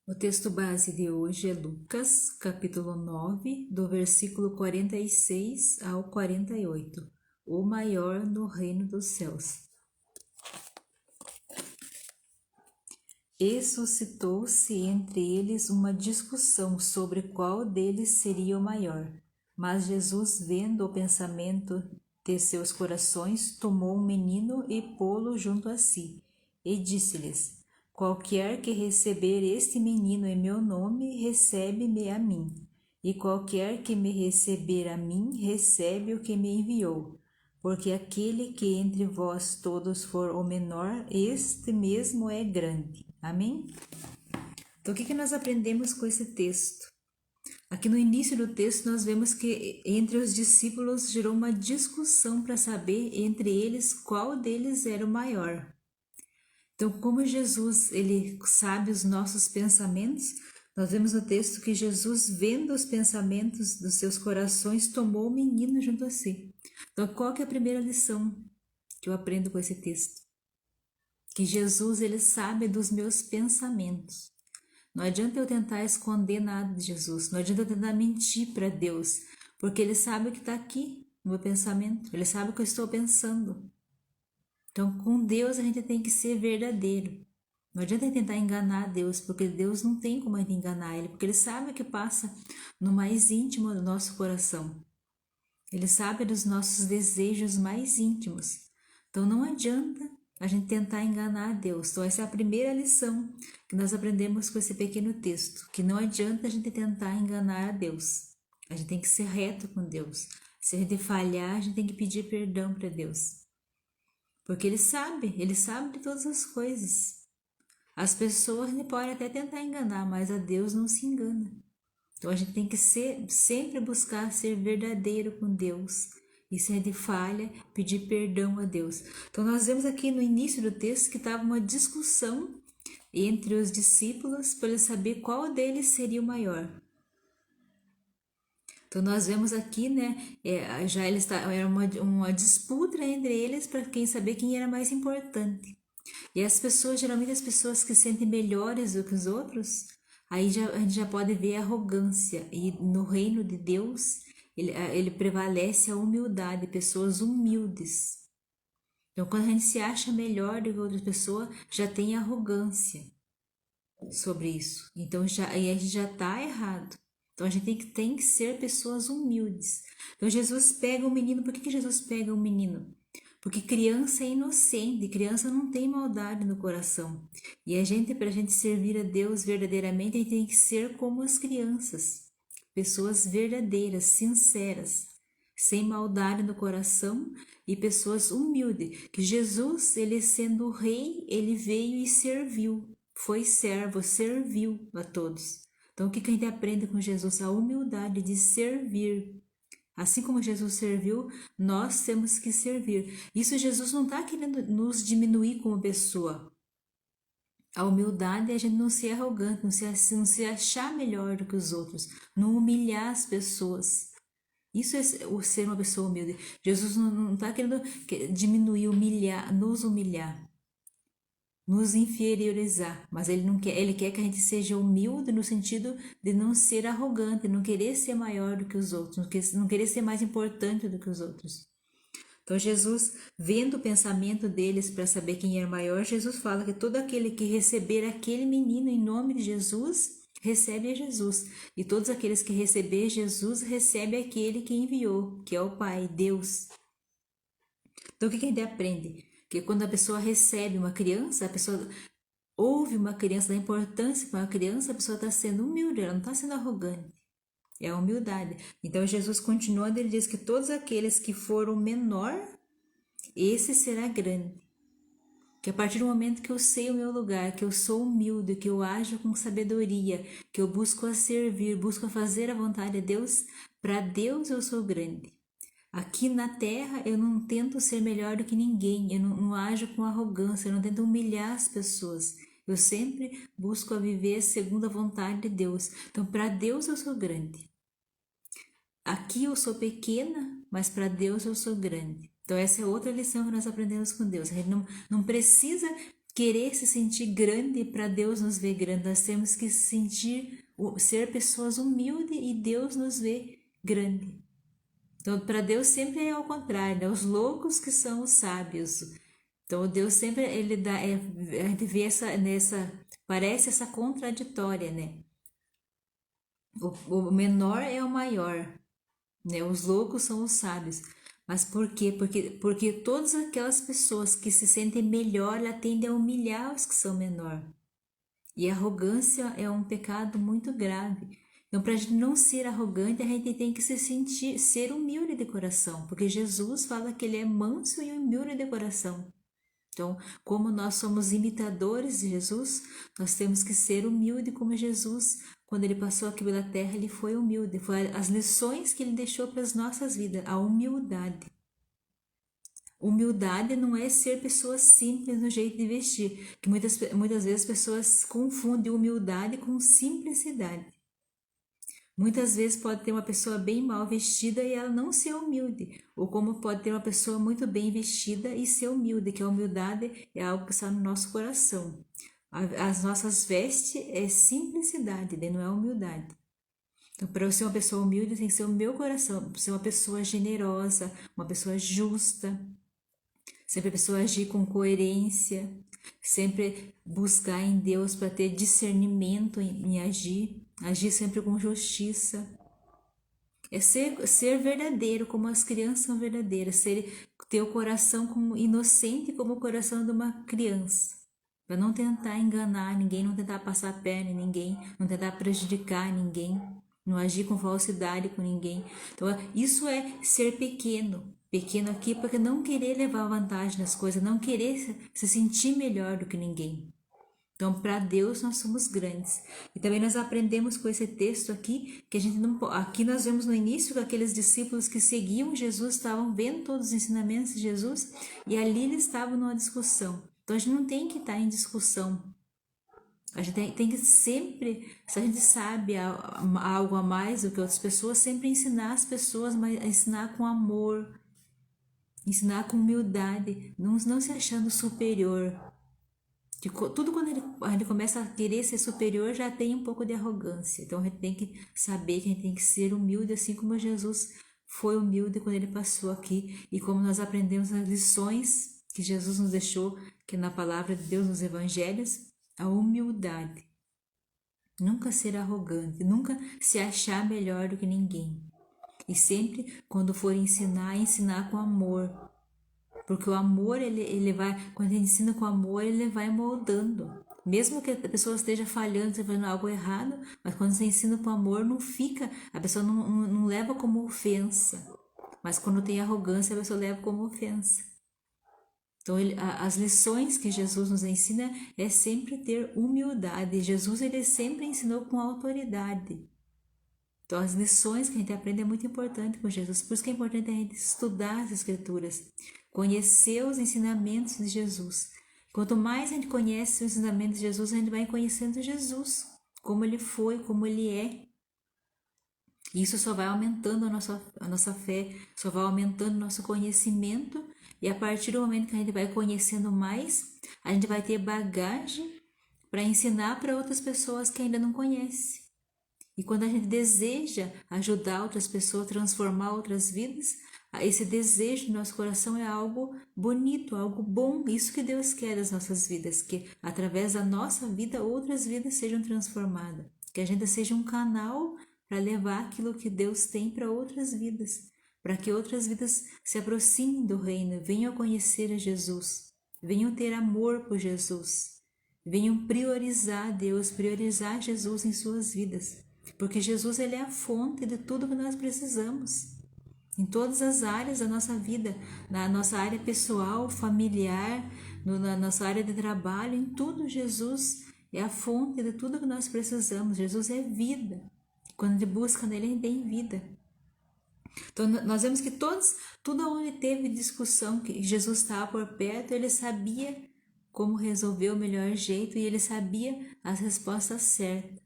O texto base de hoje é Lucas, capítulo 9, do versículo 46 ao 48, o maior no reino dos céus. E suscitou-se entre eles uma discussão sobre qual deles seria o maior. Mas Jesus, vendo o pensamento de seus corações, tomou um menino e pô-lo junto a si, e disse-lhes: Qualquer que receber este menino em meu nome, recebe-me a mim. E qualquer que me receber a mim, recebe o que me enviou. Porque aquele que entre vós todos for o menor, este mesmo é grande. Amém? Então, o que nós aprendemos com esse texto? Aqui no início do texto nós vemos que entre os discípulos gerou uma discussão para saber entre eles qual deles era o maior. Então, como Jesus ele sabe os nossos pensamentos, nós vemos no texto que Jesus, vendo os pensamentos dos seus corações, tomou o menino junto a si. Então, qual que é a primeira lição que eu aprendo com esse texto? Que Jesus ele sabe dos meus pensamentos. Não adianta eu tentar esconder nada de Jesus, não adianta eu tentar mentir para Deus, porque Ele sabe o que está aqui no meu pensamento, Ele sabe o que eu estou pensando. Então, com Deus a gente tem que ser verdadeiro. Não adianta tentar enganar Deus, porque Deus não tem como a gente enganar Ele, porque Ele sabe o que passa no mais íntimo do nosso coração. Ele sabe dos nossos desejos mais íntimos. Então, não adianta a gente tentar enganar a Deus. Então, essa é a primeira lição que nós aprendemos com esse pequeno texto, que não adianta a gente tentar enganar a Deus. A gente tem que ser reto com Deus. Se a gente falhar, a gente tem que pedir perdão para Deus. Porque Ele sabe de todas as coisas. As pessoas a gente pode até tentar enganar, mas a Deus não se engana. Então a gente tem que sempre buscar ser verdadeiro com Deus. E se a gente falha, pedir perdão a Deus. Então nós vemos aqui no início do texto que estava uma discussão entre os discípulos para eles saber qual deles seria o maior. Então nós vemos aqui, né, era uma disputa entre eles para quem saber quem era mais importante. E as pessoas, geralmente as pessoas que se sentem melhores do que os outros, a gente já pode ver a arrogância. E no reino de Deus, ele prevalece a humildade, pessoas humildes. Então, quando a gente se acha melhor do que outra pessoa, já tem arrogância sobre isso. Então, aí a gente já está errado. Então, a gente tem que ser pessoas humildes. Então, Jesus pega o menino. Por que Jesus pega o menino? Porque criança é inocente, criança não tem maldade no coração. E para a gente servir a Deus verdadeiramente, a gente tem que ser como as crianças. Pessoas verdadeiras, sinceras, sem maldade no coração e pessoas humildes. Que Jesus, ele sendo o rei, ele veio e serviu. Foi servo, serviu a todos. Então, o que a gente aprende com Jesus? A humildade de servir. Assim como Jesus serviu, nós temos que servir. Isso Jesus não está querendo nos diminuir como pessoa. A humildade é a gente não ser arrogante, não se achar melhor do que os outros, não humilhar as pessoas. Isso é o ser uma pessoa humilde. Jesus não está querendo diminuir, nos humilhar, nos inferiorizar, mas ele quer que a gente seja humilde no sentido de não ser arrogante, não querer ser maior do que os outros, não querer ser mais importante do que os outros. Então Jesus, vendo o pensamento deles para saber quem era maior, Jesus fala que todo aquele que receber aquele menino em nome de Jesus, recebe a Jesus. E todos aqueles que receber Jesus, recebe aquele que enviou, que é o Pai, Deus. Então o que a gente aprende? Que quando a pessoa recebe uma criança, a pessoa ouve uma criança, dá importância para uma criança, a pessoa está sendo humilde, ela não está sendo arrogante. É a humildade. Então Jesus continua, ele diz que todos aqueles que foram menor, esse será grande. Que a partir do momento que eu sei o meu lugar, que eu sou humilde, que eu ajo com sabedoria, que eu busco a servir, busco a fazer a vontade de Deus, para Deus eu sou grande. Aqui na terra eu não tento ser melhor do que ninguém, eu não ajo com arrogância, eu não tento humilhar as pessoas. Eu sempre busco a viver segundo a vontade de Deus. Então, para Deus eu sou grande. Aqui eu sou pequena, mas para Deus eu sou grande. Então, essa é outra lição que nós aprendemos com Deus. A gente não precisa querer se sentir grande para Deus nos ver grande. Nós temos que ser pessoas humildes e Deus nos vê grande. Então, para Deus sempre é ao contrário, né? Os loucos que são os sábios. Então, Deus sempre, ele dá, a gente vê parece essa contraditória, né? O menor é o maior, né? Os loucos são os sábios. Mas por quê? Porque todas aquelas pessoas que se sentem melhor, ela tendem a humilhar os que são menor. E a arrogância é um pecado muito grave. Então, para a gente não ser arrogante, a gente tem que ser humilde de coração, porque Jesus fala que ele é manso e humilde de coração. Então, como nós somos imitadores de Jesus, nós temos que ser humilde como Jesus. Quando ele passou aqui pela terra, ele foi humilde. Foi as lições que ele deixou para as nossas vidas, a humildade. Humildade não é ser pessoas simples no jeito de vestir, que muitas vezes as pessoas confundem humildade com simplicidade. Muitas vezes pode ter uma pessoa bem mal vestida e ela não ser humilde, ou como pode ter uma pessoa muito bem vestida e ser humilde, que a humildade é algo que está no nosso coração. As nossas vestes é simplicidade, não é humildade. Então, para eu ser uma pessoa humilde, tem que ser o meu coração, ser uma pessoa generosa, uma pessoa justa, sempre a pessoa agir com coerência, sempre buscar em Deus para ter discernimento em agir sempre com justiça. É ser verdadeiro, como as crianças são verdadeiras, ter o coração como inocente como o coração de uma criança. Para não tentar enganar ninguém, não tentar passar a perna em ninguém, não tentar prejudicar ninguém, não agir com falsidade com ninguém. Então, isso é ser pequeno. Pequeno aqui porque não querer levar vantagem nas coisas, não querer se sentir melhor do que ninguém. Então, para Deus, nós somos grandes. E também nós aprendemos com esse texto aqui, que a gente não. Aqui nós vemos no início que aqueles discípulos que seguiam Jesus estavam vendo todos os ensinamentos de Jesus e ali eles estavam numa discussão. Então, a gente não tem que estar em discussão. A gente tem que sempre, se a gente sabe algo a mais do que outras pessoas, sempre ensinar as pessoas, mas ensinar com amor, ensinar com humildade, não se achando superior. Tudo quando a gente começa a querer ser superior já tem um pouco de arrogância. Então a gente tem que saber que a gente tem que ser humilde, assim como Jesus foi humilde quando ele passou aqui e como nós aprendemos as lições que Jesus nos deixou, que na palavra de Deus, nos evangelhos, a humildade. Nunca ser arrogante, nunca se achar melhor do que ninguém. E sempre, quando for ensinar com amor. Porque o amor, ele vai, quando a gente ensina com amor, ele vai moldando. Mesmo que a pessoa esteja falhando, esteja fazendo algo errado, mas quando você ensina com amor, não fica, a pessoa não leva como ofensa. Mas quando tem arrogância, a pessoa leva como ofensa. Então, as lições que Jesus nos ensina é sempre ter humildade. Jesus, ele sempre ensinou com autoridade. Então, as lições que a gente aprende é muito importante com Jesus. Por isso que é importante a gente estudar as Escrituras, conhecer os ensinamentos de Jesus. Quanto mais a gente conhece os ensinamentos de Jesus, a gente vai conhecendo Jesus, como ele foi, como ele é. E isso só vai aumentando a nossa fé, só vai aumentando o nosso conhecimento. E a partir do momento que a gente vai conhecendo mais, a gente vai ter bagagem para ensinar para outras pessoas que ainda não conhecem. E quando a gente deseja ajudar outras pessoas, transformar outras vidas, esse desejo no nosso coração é algo bonito, algo bom. Isso que Deus quer das nossas vidas, que através da nossa vida outras vidas sejam transformadas. Que a gente seja um canal para levar aquilo que Deus tem para outras vidas. Para que outras vidas se aproximem do reino, venham a conhecer a Jesus, venham ter amor por Jesus, venham priorizar Deus, priorizar Jesus em suas vidas. Porque Jesus, ele é a fonte de tudo que nós precisamos. Em todas as áreas da nossa vida, na nossa área pessoal, familiar, na nossa área de trabalho, em tudo Jesus é a fonte de tudo que nós precisamos. Jesus é vida. Quando a gente busca nele, a gente tem vida. Então, nós vemos que tudo onde teve discussão, que Jesus estava por perto, ele sabia como resolver o melhor jeito e ele sabia as respostas certas.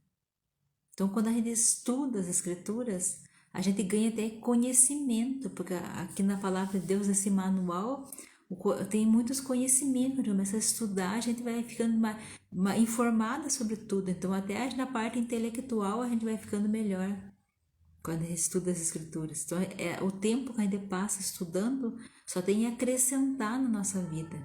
Então, quando a gente estuda as Escrituras, a gente ganha até conhecimento, porque aqui na palavra de Deus, esse manual, tem muitos conhecimentos, quando a gente começa a estudar, a gente vai ficando informada sobre tudo. Então, até na parte intelectual, a gente vai ficando melhor quando a gente estuda as escrituras. Então, o tempo que a gente passa estudando só tem a acrescentar na nossa vida.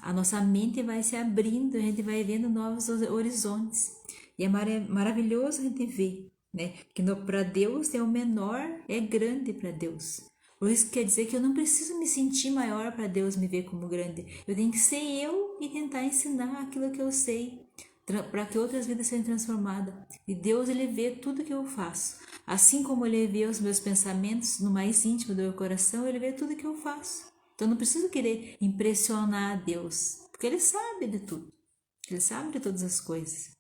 A nossa mente vai se abrindo, a gente vai vendo novos horizontes. E é maravilhoso a gente ver, né? Que para Deus o menor é grande para Deus. Por isso quer dizer que eu não preciso me sentir maior para Deus me ver como grande. Eu tenho que ser eu e tentar ensinar aquilo que eu sei, para que outras vidas sejam transformadas. E Deus, Ele vê tudo que eu faço. Assim como Ele vê os meus pensamentos no mais íntimo do meu coração, Ele vê tudo que eu faço. Então, eu não preciso querer impressionar a Deus, porque Ele sabe de tudo. Ele sabe de todas as coisas.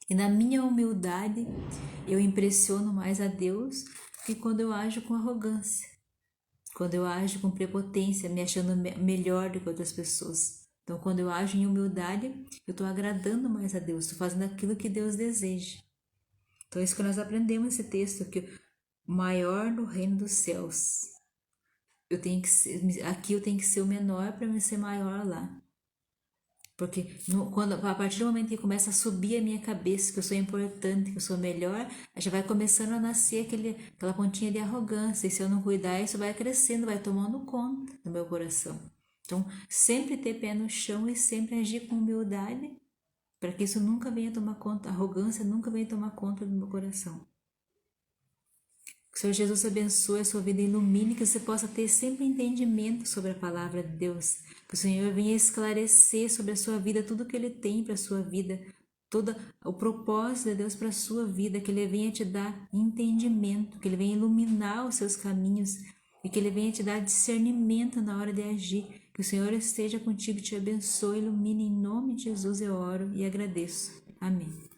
E na minha humildade, eu impressiono mais a Deus que quando eu ajo com arrogância, quando eu ajo com prepotência, me achando melhor do que outras pessoas. Então, quando eu ajo em humildade, eu estou agradando mais a Deus, estou fazendo aquilo que Deus deseja. Então, é isso que nós aprendemos nesse texto, que o maior no reino dos céus. Aqui eu tenho que ser o menor para me ser maior lá. Porque a partir do momento que começa a subir a minha cabeça, que eu sou importante, que eu sou melhor, já vai começando a nascer aquela pontinha de arrogância. E se eu não cuidar, isso vai crescendo, vai tomando conta do meu coração. Então, sempre ter pé no chão e sempre agir com humildade, para que isso nunca venha tomar conta, a arrogância nunca venha tomar conta do meu coração. Que o Senhor Jesus abençoe a sua vida e ilumine, que você possa ter sempre entendimento sobre a palavra de Deus. Que o Senhor venha esclarecer sobre a sua vida tudo que Ele tem para a sua vida, todo o propósito de Deus para a sua vida, que Ele venha te dar entendimento, que Ele venha iluminar os seus caminhos e que Ele venha te dar discernimento na hora de agir. Que o Senhor esteja contigo, te abençoe, ilumine. Em nome de Jesus eu oro e agradeço. Amém.